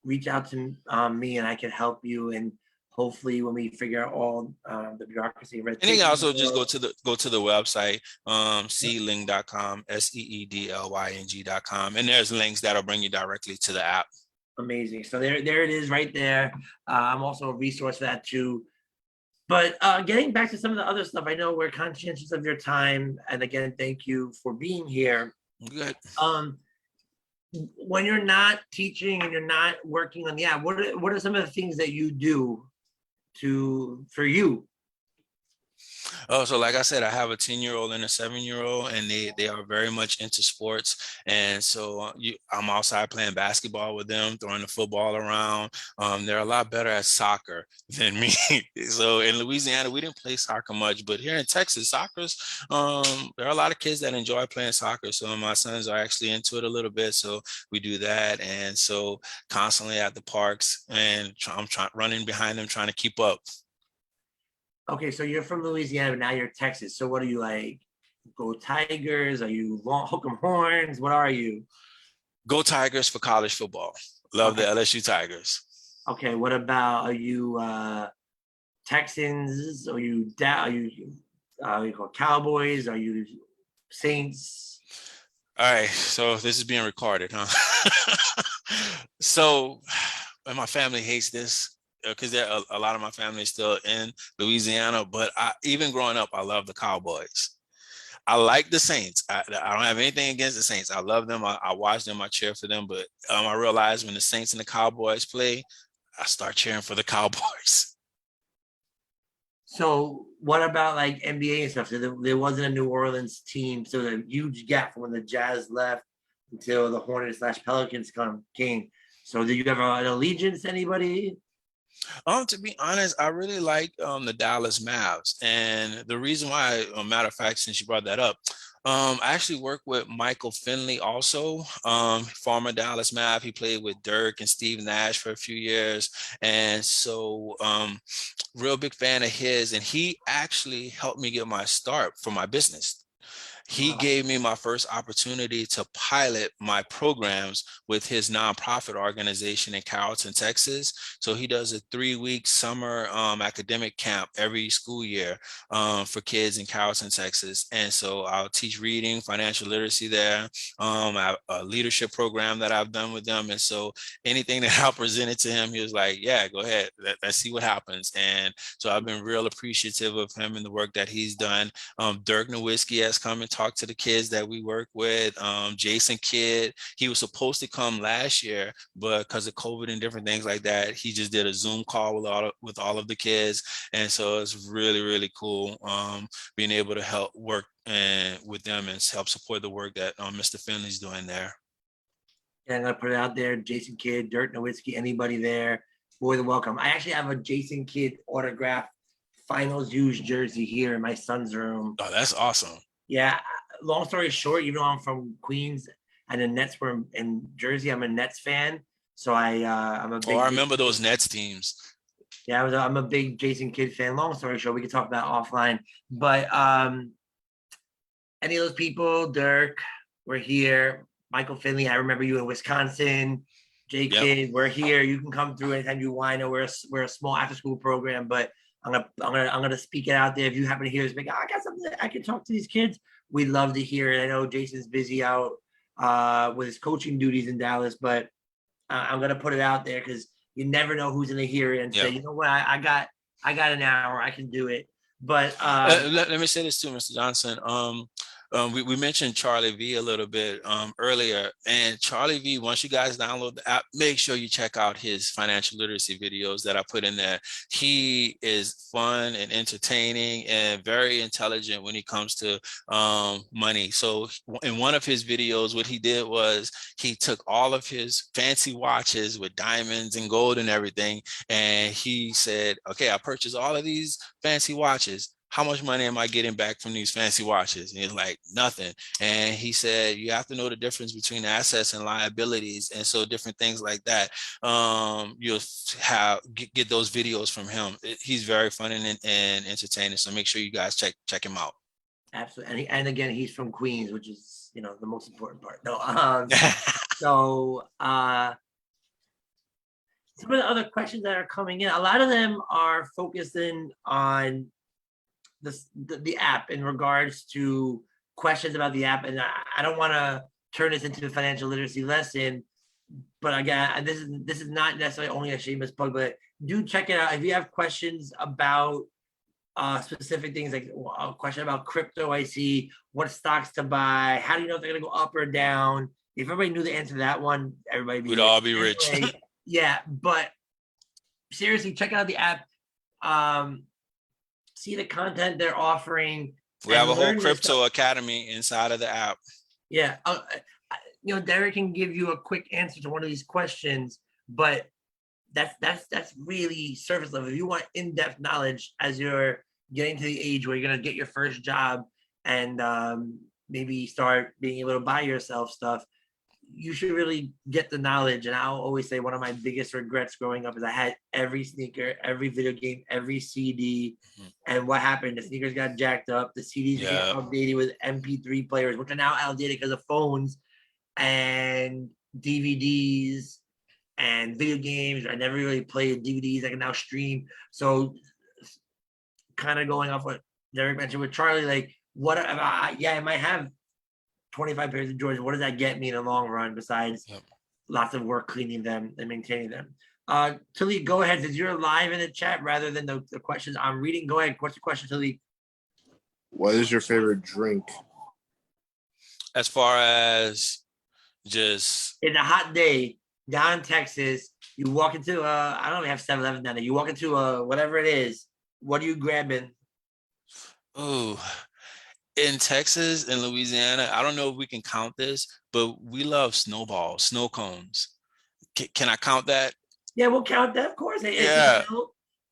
reach out to me and I can help you. And hopefully, when we figure out all the bureaucracy, red tape,
and you can also just go to the website, seedlyng.com, seedlyng.com, and there's links that'll bring you directly to the app.
Amazing. So there it is, right there. I'm also a resource for that too. But getting back to some of the other stuff, I know we're conscientious of your time, and again, thank you for being here.
Good.
When you're not teaching and you're not working on the app, what are some of the things that you do for you?
Oh, so like I said, I have a 10-year-old and a 7-year-old, and they are very much into sports. And so I'm outside playing basketball with them, throwing the football around. They're a lot better at soccer than me. So in Louisiana, we didn't play soccer much, but here in Texas, there are a lot of kids that enjoy playing soccer. So my sons are actually into it a little bit. So we do that. And so constantly at the parks, and I'm running behind them, trying to keep up.
Okay, so you're from Louisiana, but now you're Texas. So what are you like? Go Tigers? Are you hook 'em horns? What are you?
Go Tigers for college football. Love the LSU Tigers.
Okay, what about, are you Texans? Are you you call Cowboys? Are you Saints?
All right, so this is being recorded, huh? So, and my family hates this because a lot of my family is still in Louisiana, but even growing up, I love the Cowboys. I like the Saints. I don't have anything against the Saints. I love them. I watch them. I cheer for them. But I realize when the Saints and the Cowboys play, I start cheering for the Cowboys.
So what about like NBA and stuff? So there wasn't a New Orleans team. So the huge gap from when the Jazz left until the Hornets/Pelicans came. So did you have an allegiance to anybody?
To be honest, I really like the Dallas Mavs, and the reason why, matter of fact, since you brought that up, I actually worked with Michael Finley, also former Dallas Mav. He played with Dirk and Steve Nash for a few years, and so real big fan of his. And he actually helped me get my start for my business. He gave me my first opportunity to pilot my programs with his nonprofit organization in Carrollton, Texas. So he does a 3-week summer academic camp every school year for kids in Carrollton, Texas. And so I'll teach reading, financial literacy there. I have a leadership program that I've done with them. And so anything that I presented to him, he was like, yeah, go ahead. Let's see what happens. And so I've been real appreciative of him and the work that he's done. Dirk Nowitzki has come and talked to the kids that we work with. Jason Kidd, he was supposed to come last year, but because of COVID and different things like that, he just did a Zoom call with all of the kids. And so it's really, really cool being able to help work with them and help support the work that Mr. Finley's doing there.
Yeah, I'm gonna put it out there. Jason Kidd, Dirk Nowitzki, anybody there, more than welcome. I actually have a Jason Kidd autographed finals used jersey here in my son's room.
Oh, that's awesome.
Yeah, long story short, even though I'm from Queens and the Nets were in Jersey, I'm a Nets fan. So I'm a big.
Oh, I remember those Nets teams.
Yeah, I'm a big Jason Kidd fan. Long story short, we can talk about offline. But any of those people, Dirk, we're here. Michael Finley, I remember you in Wisconsin. Jay Kidd, we're here. You can come through anytime you want. I know we're a small after school program, but I'm gonna speak it out there. If you happen to hear this, like, I got something I can talk to these kids. We'd love to hear it. I know Jason's busy out with his coaching duties in Dallas, but I'm gonna put it out there because you never know who's gonna hear it and say, you know what, I got an hour, I can do it. But
let me say this too, Mr. Johnson. We mentioned Charlie V a little bit earlier, and Charlie V, once you guys download the app, make sure you check out his financial literacy videos that I put in there. He is fun and entertaining and very intelligent when it comes to money. So in one of his videos, what he did was he took all of his fancy watches with diamonds and gold and everything, and he said, okay, I purchased all of these fancy watches. How much money am I getting back from these fancy watches? And he's like, nothing. And he said, you have to know the difference between assets and liabilities. And so different things like that. You'll get those videos from him. He's very fun and entertaining. So make sure you guys check him out.
Absolutely. And again, he's from Queens, which is, the most important part. No, so some of the other questions that are coming in, a lot of them are focusing on the app in regards to questions about the app. And I don't want to turn this into a financial literacy lesson, but again, this is not necessarily only a shameless plug, but do check it out. If you have questions about specific things like a question about crypto. I see what stocks to buy. How do you know if they're gonna go up or down? If everybody knew the answer to that one, everybody would be
We'd
rich.
all be rich.
Anyway, yeah, but seriously, check out the app. See the content they're offering.
We have
and
a whole
learn this stuff.
crypto academy inside of the app.
Yeah, Derrick can give you a quick answer to one of these questions, but that's really surface level. If you want in-depth knowledge as you're getting to the age where you're gonna get your first job and maybe start being able to buy yourself stuff, you should really get the knowledge. And I'll always say one of my biggest regrets growing up is I had every sneaker, every video game, every CD. And what happened? The sneakers got jacked up. The CDs
Yeah.
get outdated with MP3 players, which are now outdated because of phones and DVDs and video games. I never really played DVDs. I can now stream. So kind of going off what Derrick mentioned with Charlie, like what I might have 25 pairs of Jordans. What does that get me in the long run besides lots of work cleaning them and maintaining them? Talik, go ahead. Since you're live in the chat rather than the questions I'm reading, go ahead. What's the question, Talik?
What is your favorite drink?
As far as just
In a hot day down in Texas, you walk into I don't even have 7-Eleven down there. You walk into whatever it is. What are you grabbing?
in Texas and Louisiana, I don't know if we can count this, but we love snowballs, snow cones. Can I count that?
Yeah, we'll count that, of course.
Yeah.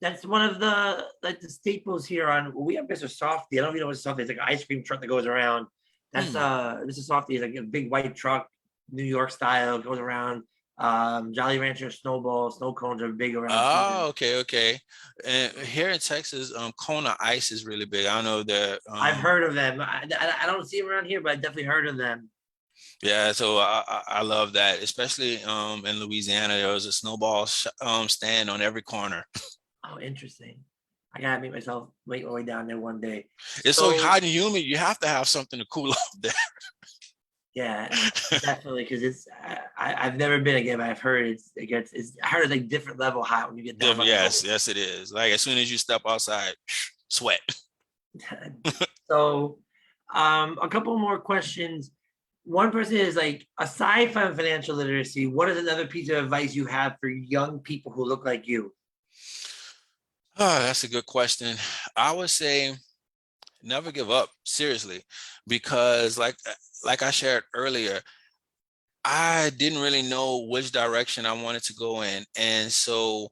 That's one of the the staples here on. We have Mr. Softy. I don't even know what Softy is. Like an ice cream truck that goes around. That's Mr. Softy is like a big white truck, New York style, goes around. Jolly Rancher snowballs, snow cones are big around.
Oh, okay. And here in Texas, Kona Ice is really big. I don't know that.
I've heard of them. I don't see them around here, but I definitely heard of them.
Yeah, so I love that, especially in Louisiana. There was a snowball stand on every corner.
Oh, interesting. I gotta make myself make my way down there one day.
It's so hot and humid. You have to have something to cool off there.
Yeah, definitely. Because it's I've never been again, but I've heard I heard it's like different level hot when you get down.
Yes, it is. Like as soon as you step outside, sweat.
So, a couple more questions. One person is like, aside from financial literacy, what is another piece of advice you have for young people who look like you?
Oh, that's a good question. I would say never give up, seriously, because like I shared earlier, I didn't really know which direction I wanted to go in. And so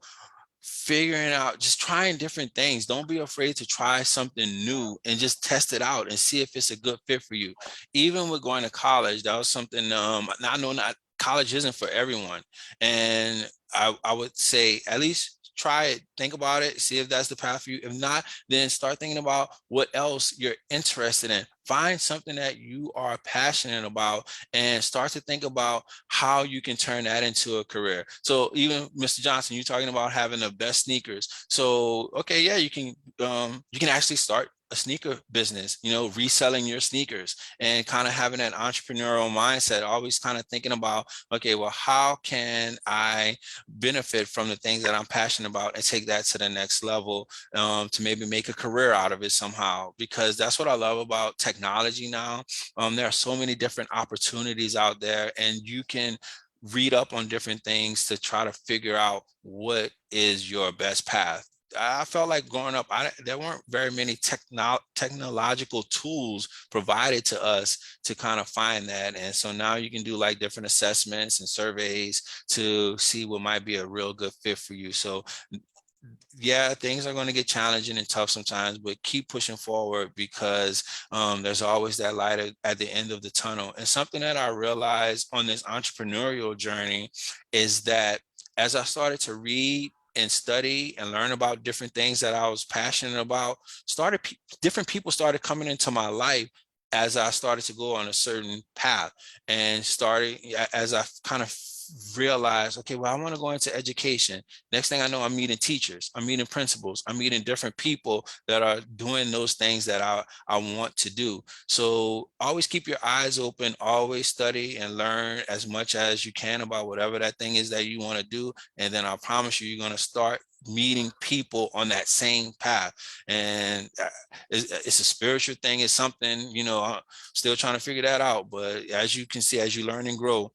figuring out, just trying different things. Don't be afraid to try something new and just test it out and see if it's a good fit for you. Even with going to college, that was something, I know not college isn't for everyone. And I would say at least try it, think about it, see if that's the path for you. If not, then start thinking about what else you're interested in. Find something that you are passionate about and start to think about how you can turn that into a career. So even Mr. Johnson, you're talking about having the best sneakers. So, okay, yeah, you can actually start a sneaker business, reselling your sneakers and kind of having that entrepreneurial mindset, always kind of thinking about, okay, well, how can I benefit from the things that I'm passionate about and take that to the next level, to maybe make a career out of it somehow, because that's what I love about technology now. There are so many different opportunities out there, and you can read up on different things to try to figure out what is your best path. I felt like growing up, there weren't very many technological tools provided to us to kind of find that. And so now you can do like different assessments and surveys to see what might be a real good fit for you. So yeah, things are going to get challenging and tough sometimes, but keep pushing forward, because there's always that light at the end of the tunnel. And something that I realized on this entrepreneurial journey is that as I started to read and study and learn about different things that I was passionate about, different people started coming into my life as I started to go on a certain path, and started as I kind of realized, okay, well, I want to go into education. Next thing I know, I'm meeting teachers, I'm meeting principals, I'm meeting different people that are doing those things that I want to do. So always keep your eyes open, always study and learn as much as you can about whatever that thing is that you want to do. And then I promise you, you're going to start meeting people on that same path. And it's a spiritual thing. It's something, I'm still trying to figure that out. But as you can see, as you learn and grow,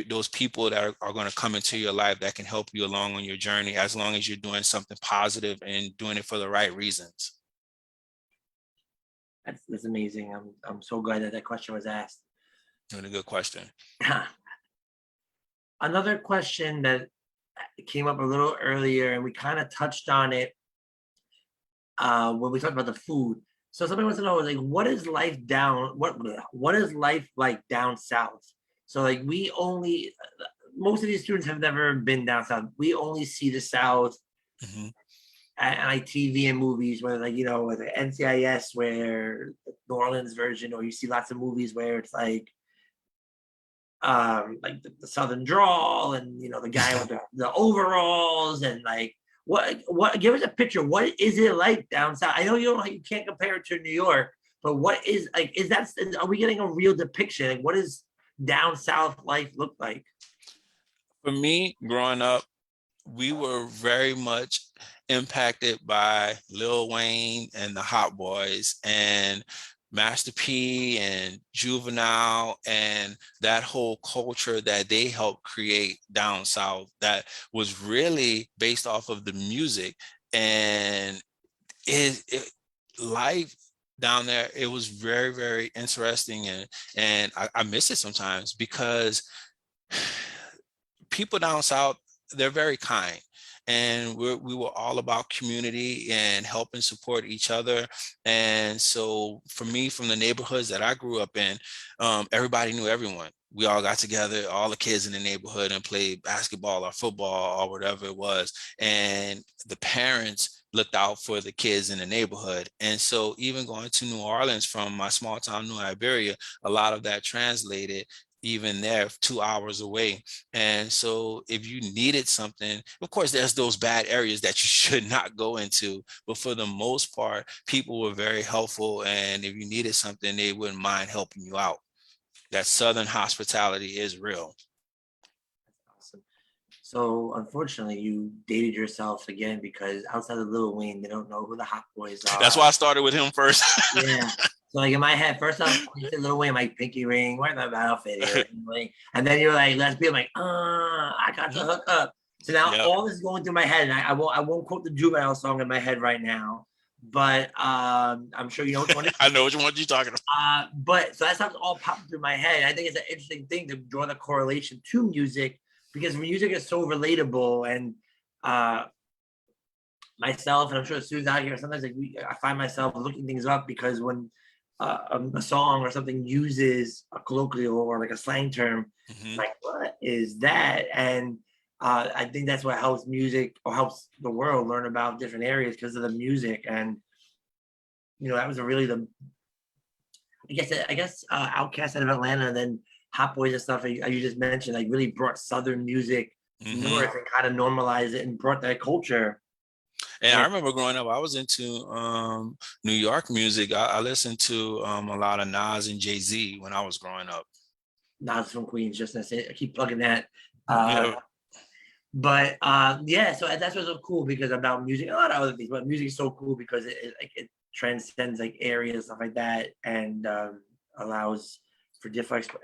those people that are going to come into your life that can help you along on your journey, as long as you're doing something positive and doing it for the right reasons.
That's amazing. I'm so glad that question was asked.
Really good question.
Another question that came up a little earlier, and we kind of touched on it when we talked about the food. So somebody wants to know, like, what is life what is life like down south? So like most of these students have never been down south. We only see the South at like TV and movies, whether like, with the NCIS, where the New Orleans version, or you see lots of movies where it's like the Southern drawl, and the guy with the overalls, and like what give us a picture. What is it like down south? I know you can't compare it to New York, but what is like, are we getting a real depiction? Like, what does down south life look like?
For me, growing up, we were very much impacted by Lil Wayne and the Hot Boys and Master P and Juvenile, and that whole culture that they helped create down south that was really based off of the music. And life down there, it was very, very interesting, and I miss it sometimes, because people down south, they're very kind, and we were all about community and helping support each other. And so for me, from the neighborhoods that I grew up in, everybody knew everyone. We all got together, all the kids in the neighborhood, and played basketball or football or whatever it was. And the parents looked out for the kids in the neighborhood. And so even going to New Orleans from my small town, New Iberia, a lot of that translated even there 2 hours away. And so if you needed something, of course, there's those bad areas that you should not go into, but for the most part, people were very helpful. And if you needed something, they wouldn't mind helping you out. That Southern hospitality is real.
Awesome. So unfortunately, you dated yourself again, because outside of Lil Wayne, they don't know who the Hot Boys are.
That's why I started with him first.
Yeah. So like in my head, first off, you said Lil Wayne, like pinky ring, where's my outfit here? And then you're like, let's be, I'm like, I got the hook up. So now all this is going through my head, and I won't quote the Juvenile song in my head right now, but I'm sure you know which one.
I know which one you're talking about.
But so that stuff's all popping through my head. I think it's an interesting thing to draw the correlation to music, because music is so relatable. And myself, and I'm sure Sue's out here, sometimes I find myself looking things up, because when a song or something uses a colloquial or like a slang term, like, what is that? And I think that's what helps music, or helps the world learn about different areas, because of the music. And that was I guess Outkast out of Atlanta, and then Hot Boys and stuff you just mentioned, like, really brought Southern music north and kind of normalized it and brought that culture.
And I remember growing up, I was into New York music. I listened to a lot of Nas and Jay-Z when I was growing up.
Nas from Queens, just to say, I keep plugging that. But so that's what's so cool, because about music, a lot of other things, but music is so cool because it transcends like areas, stuff like that, and allows for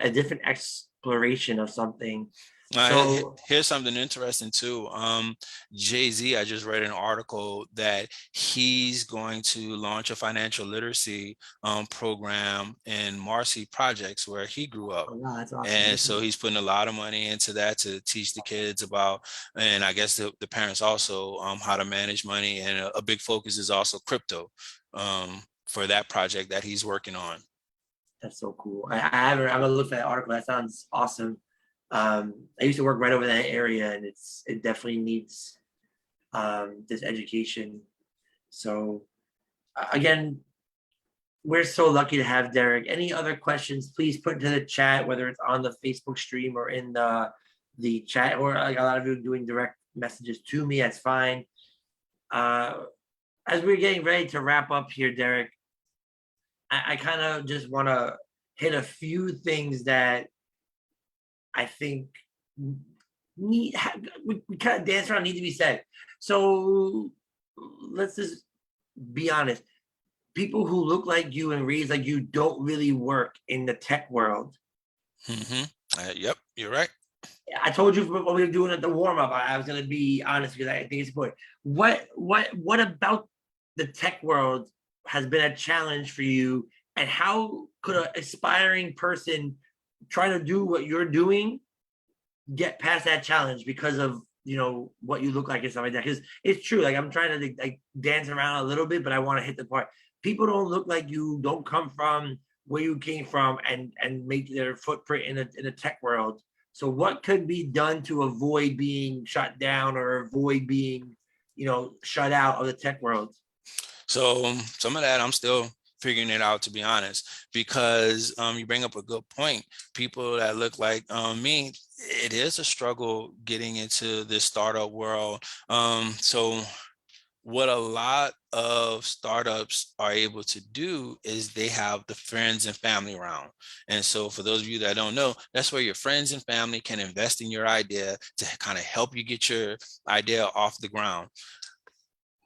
a different exploration of something. So
here's something interesting too. Jay-Z, I just read an article that he's going to launch a financial literacy program in Marcy Projects, where he grew up.
Oh, wow, that's awesome.
And so he's putting a lot of money into that to teach the kids about, and I guess the parents also, how to manage money. And a big focus is also crypto for that project that he's working on.
That's so cool. I'm gonna look at that article. That sounds awesome. I used to work right over that area, and it definitely needs this education. So again, we're so lucky to have Derrick. Any other questions, please put into the chat, whether it's on the Facebook stream or in the the chat, or like a lot of you doing direct messages to me. That's fine. As we're getting ready to wrap up here, Derrick, I kind of just want to hit a few things that I think need we kind of dance around need to be said. So let's just be honest. People who look like you and reads like you don't really work in the tech world.
Yep, you're right.
I told you when we were doing it the warm up, I was going to be honest because I think it's important. What about the tech world has been a challenge for you, and how could an aspiring person trying to do what you're doing get past that challenge because of what you look like and stuff like that? Because it's true, like I'm trying to like dance around a little bit, but I want to hit the part. People don't look like you, don't come from where you came from, and make their footprint in the tech world. So what could be done to avoid being shut down or avoid being shut out of the tech world?
So some of that I'm still figuring it out, to be honest, because you bring up a good point. People that look like me, it is a struggle getting into this startup world. So what a lot of startups are able to do is they have the friends and family around. And so for those of you that don't know, that's where your friends and family can invest in your idea to kind of help you get your idea off the ground.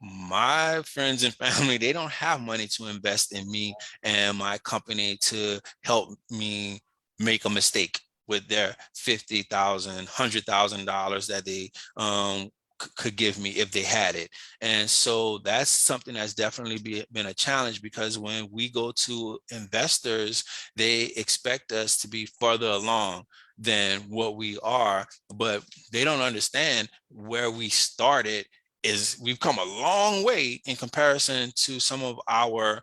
My friends and family, they don't have money to invest in me and my company to help me make a mistake with their $50,000, $100,000 that they could give me if they had it. And so that's something that's definitely been a challenge, because when we go to investors, they expect us to be further along than what we are, but they don't understand where we started is we've come a long way in comparison to some of our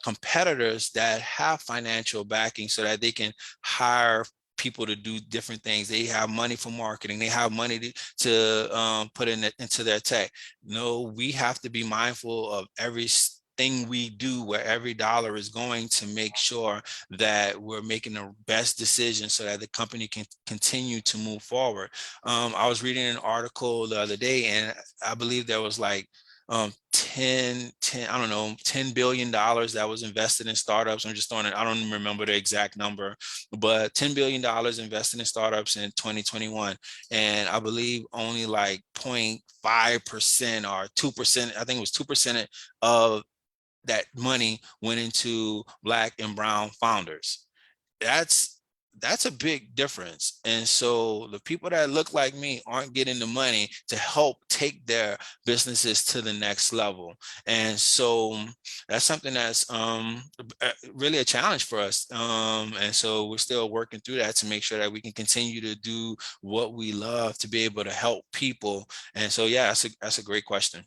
competitors that have financial backing so that they can hire people to do different things. They have money for marketing. They have money to put into their tech. No, we have to be mindful of everything we do, where every dollar is going, to make sure that we're making the best decision so that the company can continue to move forward. I was reading an article the other day, and I believe there was like 10 billion dollars that was invested in startups. I'm just throwing it, I don't even remember the exact number, but $10 billion invested in startups in 2021. And I believe only like 0.5% or 2%, I think it was 2% of that money went into Black and brown founders. That's a big difference. And so the people that look like me aren't getting the money to help take their businesses to the next level. And so that's something that's really a challenge for us. And so we're still working through that to make sure that we can continue to do what we love, to be able to help people. And so, yeah, that's a great question.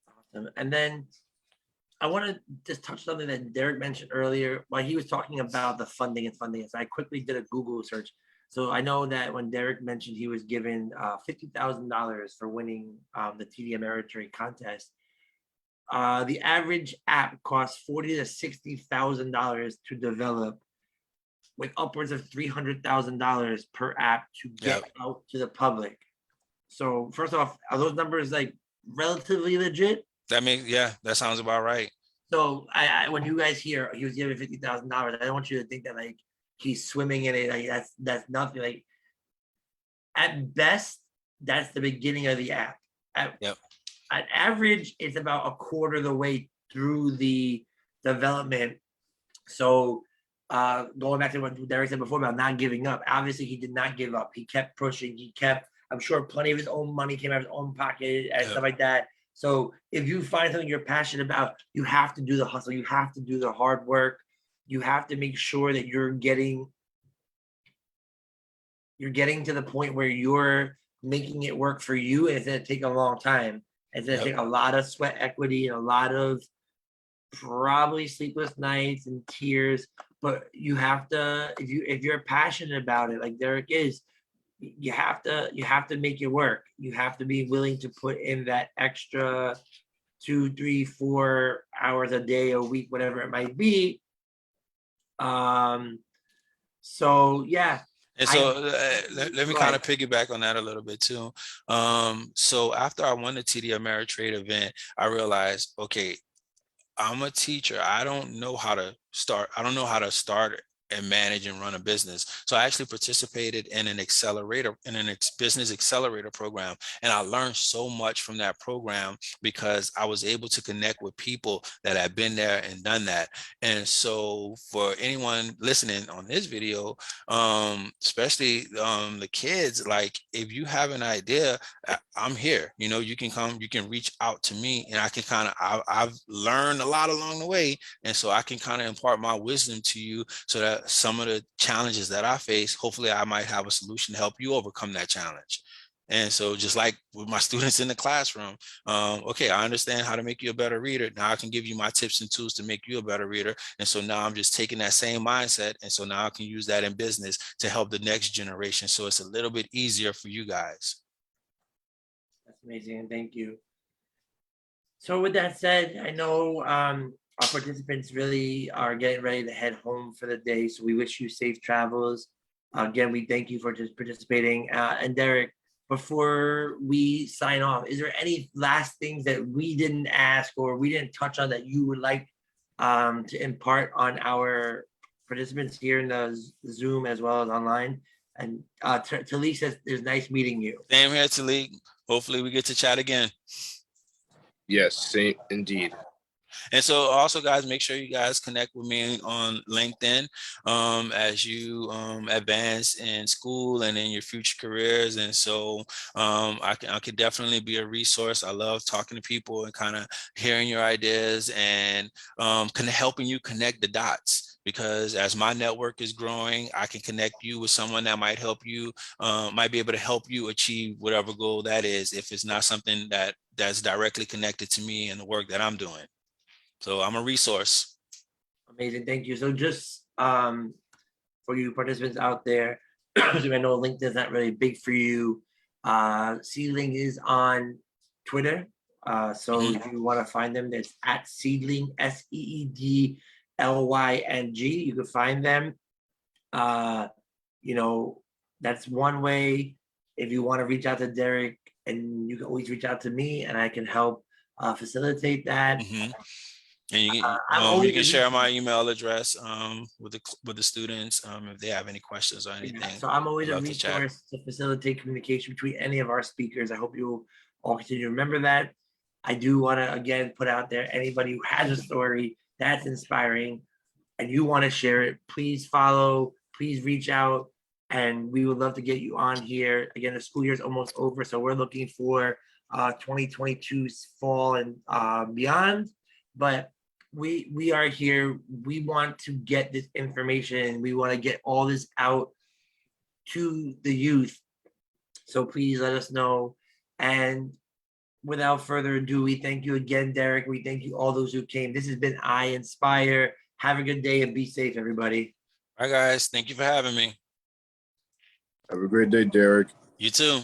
Awesome. And then I want to just touch something that Derrick mentioned earlier while he was talking about the funding. So I quickly did a Google search. So I know that when Derrick mentioned he was given $50,000 for winning the TD Ameritrade contest, the average app costs $40,000 to $60,000 to develop, with upwards of $300,000 per app to get out to the public. So first off, are those numbers like relatively legit?
That sounds about right.
So I when you guys hear he was given $50,000, I don't want you to think that like he's swimming in it. Like that's nothing. Like at best, that's the beginning of the app. At average, it's about a quarter of the way through the development. So going back to what Derrick said before about not giving up, obviously he did not give up. He kept pushing. I'm sure plenty of his own money came out of his own pocket and stuff like that. So if you find something you're passionate about, you have to do the hustle. You have to do the hard work. You have to make sure that you're getting to the point where you're making it work for you, and it's going to take a long time. It's going to take a lot of sweat equity and a lot of probably sleepless nights and tears. But you have to, if you're passionate about it, like Derrick is, you have to make it work. You have to be willing to put in that extra 2, 3, 4 hours a day, a week, whatever it might be. So yeah,
And
I
so
am,
let me
go
kind
ahead.
of piggyback on that a little bit too. So after I won the TD Ameritrade event, I realized, okay, I'm a teacher. I don't know how to start. I don't know how to start and manage and run a business. So I actually participated in an accelerator, in an business accelerator program. And I learned so much from that program because I was able to connect with people that had been there and done that. And so for anyone listening on this video, especially the kids, like if you have an idea, I'm here. You know, you can come, you can reach out to me, and I can kind of, I've learned a lot along the way. And so I can kind of impart my wisdom to you so that some of the challenges that I face, hopefully I might have a solution to help you overcome that challenge. And so just like with my students in the classroom, okay, I understand how to make you a better reader. Now I can give you my tips and tools to make you a better reader. And so now I'm just taking that same mindset. And so now I can use that in business to help the next generation. So it's a little bit easier for you guys.
That's amazing, and thank you. So with that said, I know our participants really are getting ready to head home for the day. So we wish you safe travels. Again, we thank you for just participating. And Derrick, before we sign off, is there any last things that we didn't ask or we didn't touch on that you would like to impart on our participants here in the Zoom as well as online? And Talik says, "It's nice meeting you."
Same here, Talik. Hopefully we get to chat again.
Yes, same indeed.
And so also, guys, make sure you guys connect with me on LinkedIn as you advance in school and in your future careers. And so I can definitely be a resource. I love talking to people and kind of hearing your ideas and kind of helping you connect the dots. Because as my network is growing, I can connect you with someone that might help you, might be able to help you achieve whatever goal that is, if it's not something that's directly connected to me and the work that I'm doing. So I'm a resource.
Amazing, thank you. So just for you participants out there, I know LinkedIn is not really big for you. Seedlyng is on Twitter. So if you want to find them, it's at Seedlyng, Seedlyng. You can find them. You know, that's one way. If you want to reach out to Derrick, and you can always reach out to me, and I can help facilitate that.
And you can share my email address with the students if they have any questions or anything.
Yeah, so I'm always a resource to facilitate communication between any of our speakers. I hope you all continue to remember that. I do want to again put out there, anybody who has a story that's inspiring and you want to share it, please follow, please reach out, and we would love to get you on here. Again, the school year is almost over, so we're looking for 2022's fall and beyond. But we are here. We want to get this information. We want to get all this out to the youth. So please let us know. And without further ado, we thank you again, Derrick. We thank you all those who came. This has been I Inspire. Have a good day and be safe, everybody.
All right, guys. Thank you for having me.
Have a great day, Derrick.
You too.